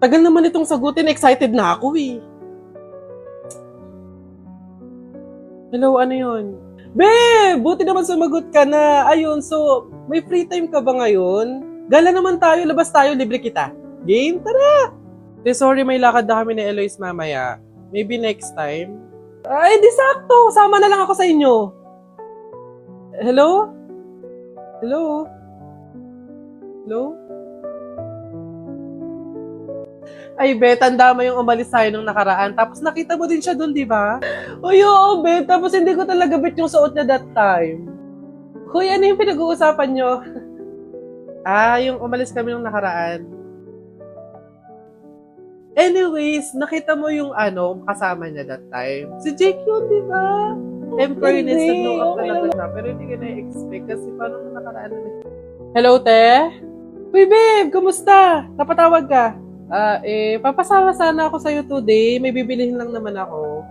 Tagal naman itong sagutin, excited na ako eh. Hello, ano yun? Be, buti naman sumagot ka na. Ayun, so, may free time ka ba ngayon? Gala naman tayo, labas tayo, libre kita. Game, tara! Sorry, may lakad na kami ni Eloise mamaya. Maybe next time. Ay, di sakto. Sama na lang ako sa inyo. Hello? Hello? Hello? Ay, be, tanda mo yung umalis tayo nung nakaraan. Tapos nakita mo din siya dun, di ba? Uy, oo, be. Tapos hindi ko talaga bet yung suot niya that time. Hoy, ano yung pinag-uusapan nyo? Yung umalis kami nung nakaraan. Anyways, nakita mo yung kasama niya that time. Si Jake yun, di ba? In fairness, nag-know up talaga siya. Pero hindi ka na-expect kasi paano nung nakaraan na. Hello, te? Uy, babe, kumusta? Napatawag ka? Papasama sana ako sa'yo today. May bibilihin lang naman ako.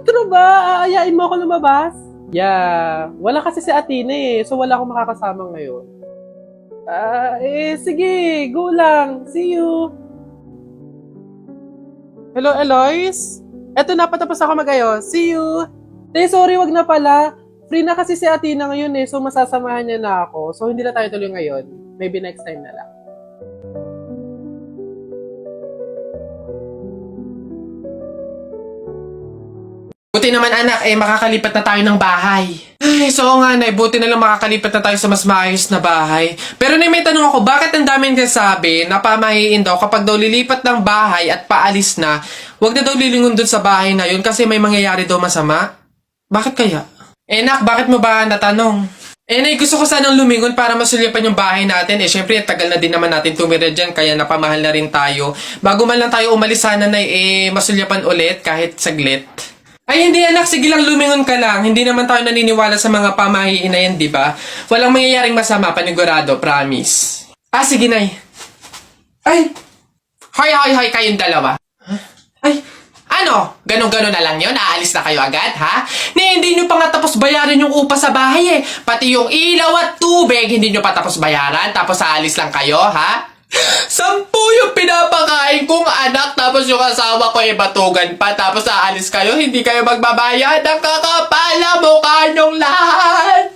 True ba? Aayain mo ako lumabas? Yeah. Wala kasi si Athena eh. So wala akong makakasama ngayon. Sige. Go lang. See you. Hello, Eloise? Eto na, patapos ako mag-ayos. See you. Sorry, wag na pala. Free na kasi si Athena ngayon eh. So masasamahan niya na ako. So hindi na tayo tuloy ngayon. Maybe next time na lang. Buti naman anak, makakalipat na tayo ng bahay. Ay, so nga na, buti na lang makakalipat na tayo sa mas maayos na bahay. Pero may tanong ako, bakit ang daming kasabi na pamahiin daw kapag daw lilipat ng bahay at paalis na, wag na daw lilingon dun sa bahay na yun kasi may mangyayari daw masama? Bakit kaya? Nak, bakit mo ba natanong? Nay, gusto ko sanang lumingon para masulyapan yung bahay natin. Syempre, tagal na din naman natin tumira dyan, kaya napamahal na rin tayo. Bago man lang tayo umalis sana na masulyapan ulit kahit saglit. Ay, hindi anak. Sige lang, lumingon ka lang. Hindi naman tayo naniniwala sa mga pamahiin na yan, di ba? Walang mangyayaring masama, panigurado, promise. Sige, Nay. Ay! Hoy, kayong dalawa. Huh? Ay, ano? Ganon-ganon na lang yun? Aalis na kayo agad, ha? Hindi nyo pa nga tapos bayaran yung upa sa bahay eh. Pati yung ilaw at tubig, hindi nyo pa tapos bayaran. Tapos aalis lang kayo, ha? 10 yung pinapakain kong anak, tapos yung asawa ko batugan pa, tapos aalis kayo, hindi kayo magbabayad. Ang kakapala mukha nyong lahat.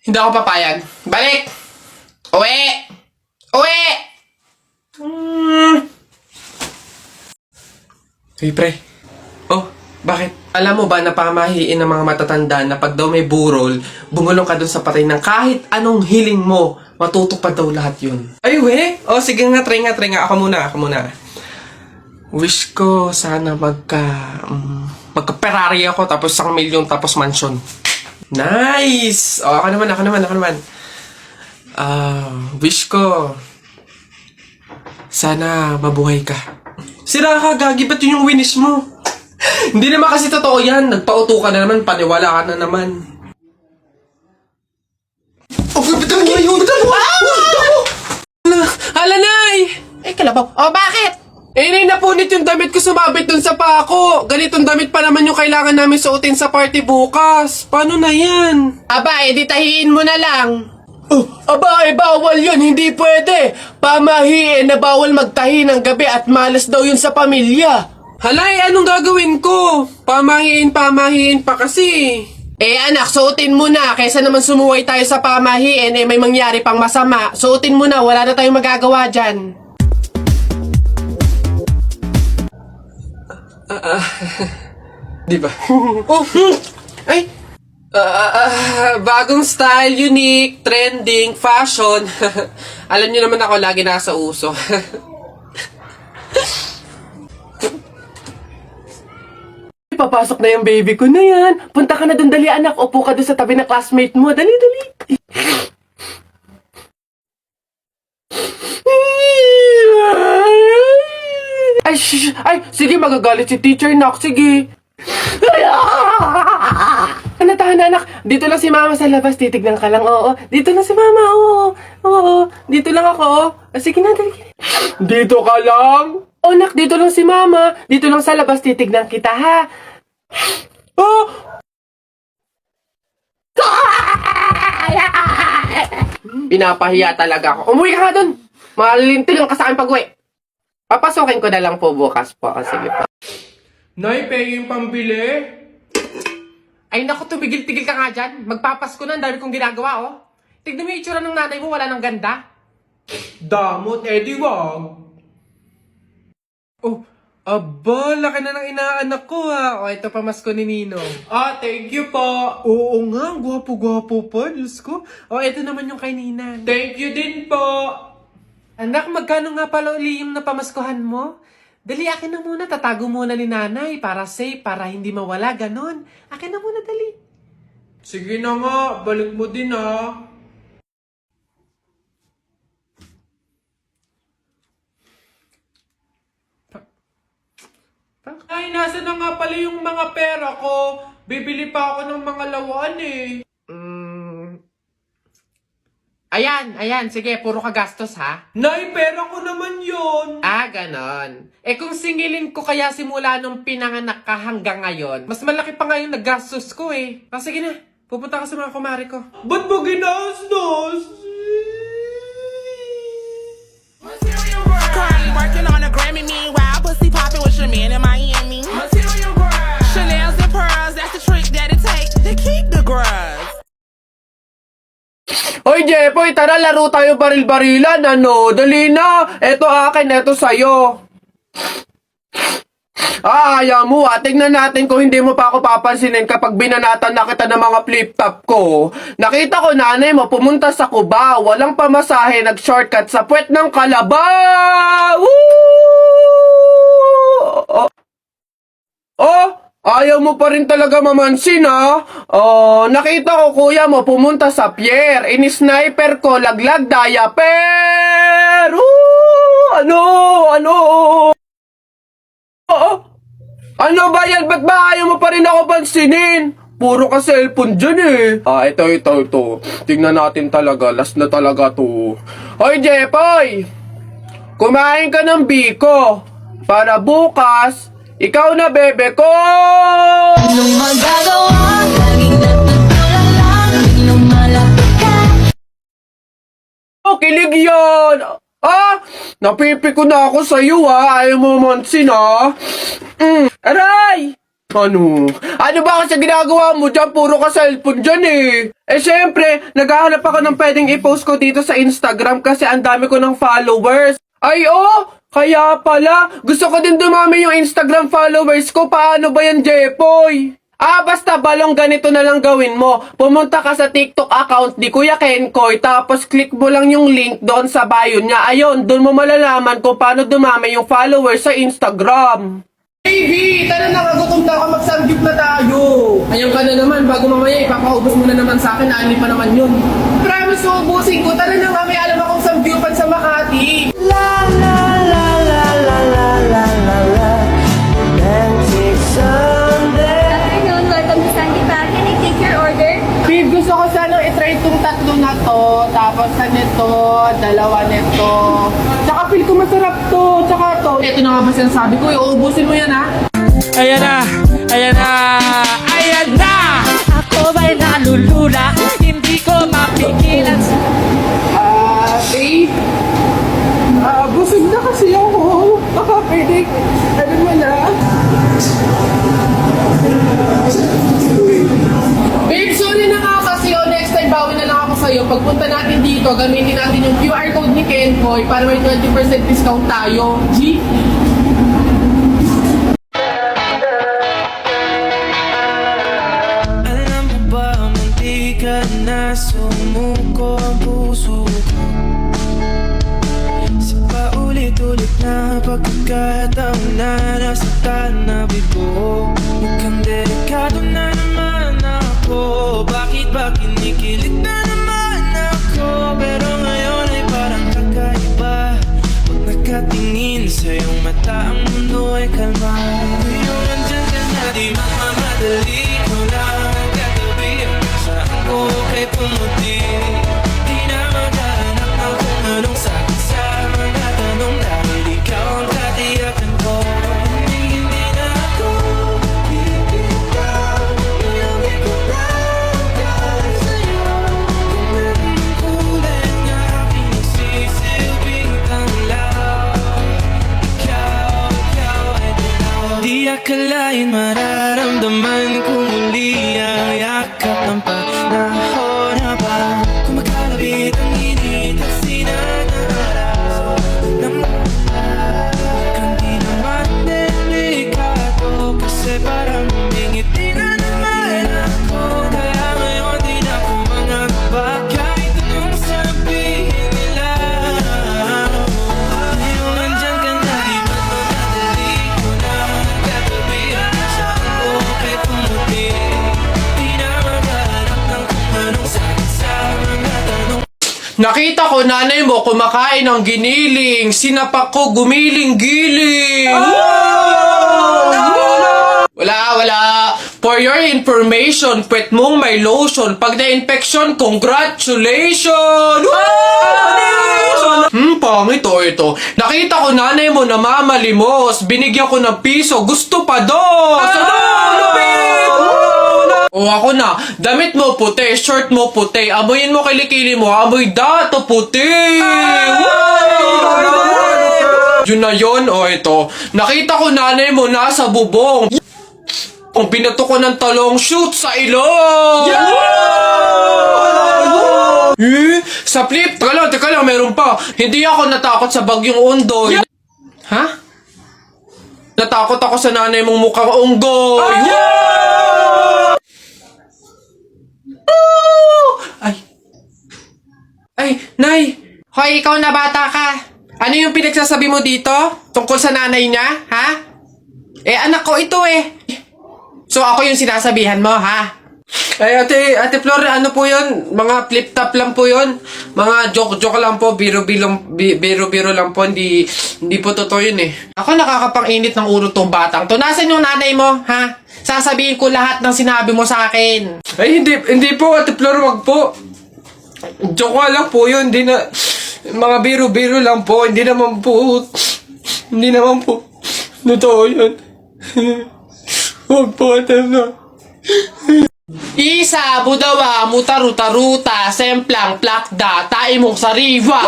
Hindi ako papayag. Balik! Uwi! Hey, pre. Oh, bakit? Alam mo ba na pamahiin ng mga matatanda na pag daw may burol, bumulong ka dun sa patay ng kahit anong hiling mo, matutupad daw lahat yun. Ay, we? Oh, sige nga, try nga. Ako muna. Wish ko sana magka-Ferrari ako, tapos 1 milyon, tapos mansion. Nice! Oh, ako naman. Wish ko sana mabuhay ka. Sira ka, gagi, ba't yun yung winish mo? Hindi naman kasi totoo yan. Nagpauto ka na naman, paniwala ka na naman. Bitan mo! Hala, Nay! Kalabaw. Bakit? Nay, napunit yung damit ko, sumabit dun sa pako. Ganitong damit pa naman yung kailangan namin suotin sa party bukas. Paano na yan? Edi tahiin mo na lang. Bawal yun. Hindi pwede. Pamahiin na bawal magtahi ng gabi at malas daw yun sa pamilya. Halay, anong gagawin ko? Pamahiin pa kasi. Anak, suotin mo na. Kaysa naman sumuway tayo sa pamahiin, may mangyari pang masama. Suotin mo na, wala na tayong magagawa dyan. Di ba? Ay! Bagong style, unique, trending, fashion. Alam niyo naman ako, lagi nasa uso. Papasok na yung baby ko na yan. Punta ka na dun, dali anak. Upo ka dun sa tabi ng classmate mo. Dali. Ay, sige, magagalit si teacher, nak. Sige. Tahan anak. Dito lang si mama sa labas. Titignan ka lang, oo. Dito lang si mama, oo. Dito lang ako. Sige na, dali. Dito ka lang? Oh, nak, dito lang si mama. Dito lang sa labas, titignan kita, ha? Oh! Pinapahiya talaga ako. Umuwi ka nga dun! Malilintil ka sa akin pag-uwi. Papasukin ko na lang po bukas po. Sige po. Nay, pay yung pambili. Ay naku, tumigil-tigil ka nga dyan. Magpapasko na, ang dami kong ginagawa, oh. Tignan mo yung itsura ng nanay mo, wala nang ganda. Damot, edi wag. Oh, aba, laki na ng inaanak ko, ha. O, ito pamasko ni Ninong. Ah, thank you po. Oo nga, gwapo-gwapo pa, Diyos ko. O, ito naman yung kay Ninang. Thank you din po. Anak, magkano nga pala uli yung napamaskuhan mo? Dali, akin na muna. Tatago muna ni nanay para safe, para hindi mawala, ganon. Akin na muna, dali. Sige na nga, balik mo din ha. Ay, nasa na nga pala yung mga pera ko. Bibili pa ako ng mga lawan eh. Ayan, sige, puro ka gastos ha. Nay, pera ko naman yon. Ah, ganon. Eh kung singilin ko kaya simula nung pinanganak ka hanggang ngayon, mas malaki pa nga yung naggastos ko eh. Ah, sige na, pupunta ka sa mga kumari ko. Ba't mo ginastos? Working on a Grammy, meanwhile, pussy popping with your man in Miami. Chanel's and pearls, that's the trick that it takes to keep the grudge. Hoy, Jepoy, tara laro tayo baril-barilan, ano? Dali na! Eto akin, eto sa'yo. Ayaw mo, tignan natin kung hindi mo pa ako papansinin kapag binanatan na kita ng mga flip-top ko. Nakita ko nanay mo pumunta sa Cubao, walang pamasahe, nag-shortcut sa puwet ng Kalabaw! Woo! Oh! Ayaw mo pa rin talaga mamansin, ha? Oh, nakita ko kuya mo pumunta sa pier. Ini-sniper ko, laglag diaper! Ano? Ano ba yan? Ba't ba ayaw mo pa rin ako pansinin? Puro ka cellphone dyan eh. Ah, ito. Tingnan natin talaga. Last na talaga to. Hoy, Jepoy! Kumain ka ng biko. Para bukas, ikaw na bebe ko! Anong magagawa? Laging natutulala lang, lumalapit ka. Oh, kilig yan! Ah! Napipiko na ako sa'yo ha! Ayaw mo mansin ha! Aray! Ano? Ano ba kasi ginagawa mo dyan? Puro ka cellphone dyan eh! Eh syempre, naghahanap ako ng pwedeng i-post ko dito sa Instagram kasi ang dami ko ng followers. Ay oh! Kaya pala, gusto ko din dumami yung Instagram followers ko. Paano ba yan, Jepoy? Ah, basta balong ganito na lang gawin mo. Pumunta ka sa TikTok account ni Kuya Kenkoy, tapos click mo lang yung link doon sa bio niya. Ayun, doon mo malalaman kung paano dumami yung followers sa Instagram. Baby, tara na, kagutom na ako, mag-samgyup na tayo. Ayun ka na naman, bago mamaya ipapaubos mo na naman sa akin, naali pa naman yun. Promise mo, ubusin ko, tara na nga, may alam akong samgyupan sa Makati. La la la la la la la la la. Romantic Sunday. Afternoon, welcome to Sandy Bag. Can I take your order? Babe, gusto ko sanang itry itong tatlo na to, tapos sa nito, dalawa nito. Tsaka feel ko masarap to, tsaka to. Ito na nga ba sinasabi ko, uubusin mo yan ha. Ayan na! Ako ba'y nalulula? Hindi ko mapigilan sa... Babe, busog na kasi ako. Baka pwede, ano mo na? Babe, sorry na nga kasi next time bawi na lang ako sa'yo. Pagpunta natin dito, gamitin natin yung QR code ni Kenkoy para may 20% discount tayo. G? Alam mo ba, munti ka na sumuko ang puso ko. Sa paulit-ulit na pagkakataon na nasaktan na bigo. Mukhang delikado na naman ako. Bakit ba kinikilig na naman ako? Pero ngayon ay parang kakaiba. Pag nakatingin sa iyong mata, ang mundo ay kalma. Ngayon nandyan ka na, di magmamadali. Ikaw lang ang katabi. Saan ko kay pumuti? Di na maghahanap na kung anong sagot sa mga tanong. Dahil ikaw ang katiyakan ko. Hindi na ako bibitaw. Iyong ikulang dahil sa'yo. akalain mararamdaman ko muli ang yakap ng panahon habang kumakalapit ang init at sinanaraw ng kang di naman delikado kasi parang humingiti na naman ako kaya ngayon di na ako mangangamba kahit anong sabihin nila. Ngayon nandyan ka na, di ba't mamadali ko na katabihan sa buhay pumuti. Di na maghanap ng kung anong sagot sa mga tanong. Nakita ko nanay mo kumakain ng giniling. Sinapak ko gumiling-giling. Wala. For your information, pwet mong may lotion. Pag na-infection, congratulations! Pangit ito. Nakita ko nanay mo namamalimos. Binigyan ko ng piso. Gusto pa doon. O ako na, damit mo puti, shirt mo puti, amoyin mo kilikili mo, amoy dato puti! Yun na yun, o ito. Nakita ko nanay mo nasa bubong. Kung binato ko ng talong, shoot sa ilong! Sa flip, teka lang, meron pa. Hindi ako natakot sa bagyong Ondoy. Ha? Natakot ako sa nanay mong mukhang unggoy. Ay, Nay! Hoy, ikaw na bata ka! Ano yung pinagsasabi mo dito? Tungkol sa nanay niya, ha? Anak ko ito eh! So, ako yung sinasabihan mo, ha? Ay, Ate Flor, ano po yun? Mga flip-top lang po yun. Mga joke-joke lang po, biro-biro lang po. Hindi po totoo yun eh. Ako nakakapang-init ng ulo tong batang to. Nasaan yung nanay mo, ha? Sasabihin ko lahat ng sinabi mo sa akin. Ay, hindi po, Ate Flor, wag po. Joke lang po yun, hindi na, mga biro-biro lang po, hindi naman po, totoo yun. Huwag po, Isa, budawa, mutaruta-ruta, semplang, plakda, tae mong sariwa.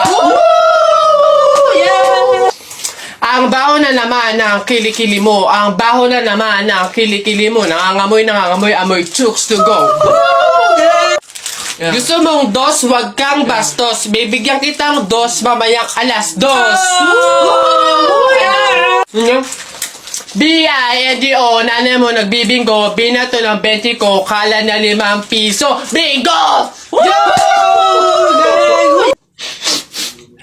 Ang baho na naman ng kilikili mo, nangangamoy, amoy chooks to go. Gusto mong dos, wag kang bastos. Bibigyan kitang dos, mamayang alas dos. B-I-N-G-O, nanay mo nagbibingo, binato ng 20 ko, kala na 5 piso. Bingo!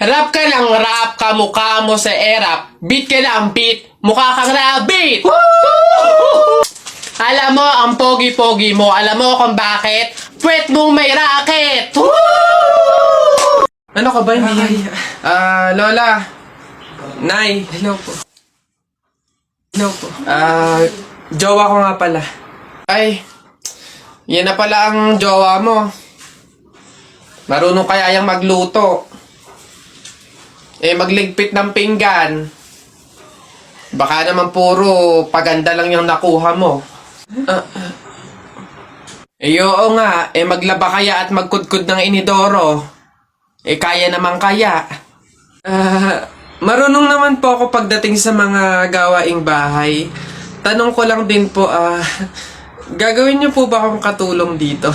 Rap ka ng rap, kamukha mo sa erap. Beat ka ng beat, mukha kang rabbit. Alam mo ang pogi-pogi mo, alam mo kung bakit? Pwet mong may racket! Ano ka ba? Lola. Nay. Hello po. Jowa ko nga pala. Ay, yan na pala ang jowa mo. Marunong kaya yung magluto. Magligpit ng pinggan. Baka naman puro paganda lang yung nakuha mo. Oo nga, maglaba kaya at magkudkud ng inidoro. Kaya naman kaya. Marunong naman po ako pagdating sa mga gawaing bahay. Tanong ko lang din po, gagawin niyo po ba akong katulong dito?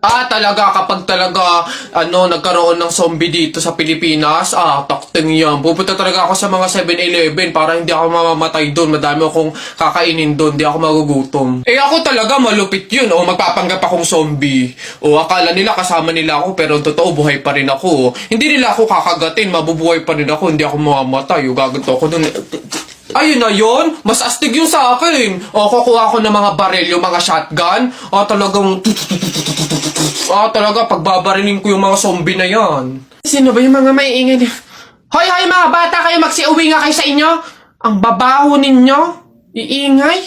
Talaga, kapag talaga, nagkaroon ng zombie dito sa Pilipinas, takting yan. Pupunta talaga ako sa mga 7-Eleven para hindi ako mamamatay doon. Madami akong kakainin doon, hindi ako magugutom. Ako talaga, malupit yun. Magpapanggap akong zombie. Akala nila kasama nila ako, pero totoo, buhay pa rin ako. Hindi nila ako kakagatin, mabubuhay pa rin ako, hindi ako mamamatay. Gaganto ako doon. Ayun na yun, mas astig yung sa akin. Kukuha ko ng mga baril, yung mga shotgun. Talaga, pagbabarilin ko yung mga zombie na yan. Sino ba yung mga may ingay? Hoy, mga bata kayo, magsiuwi nga kayo sa inyo. Ang babaho ninyo. Iingay.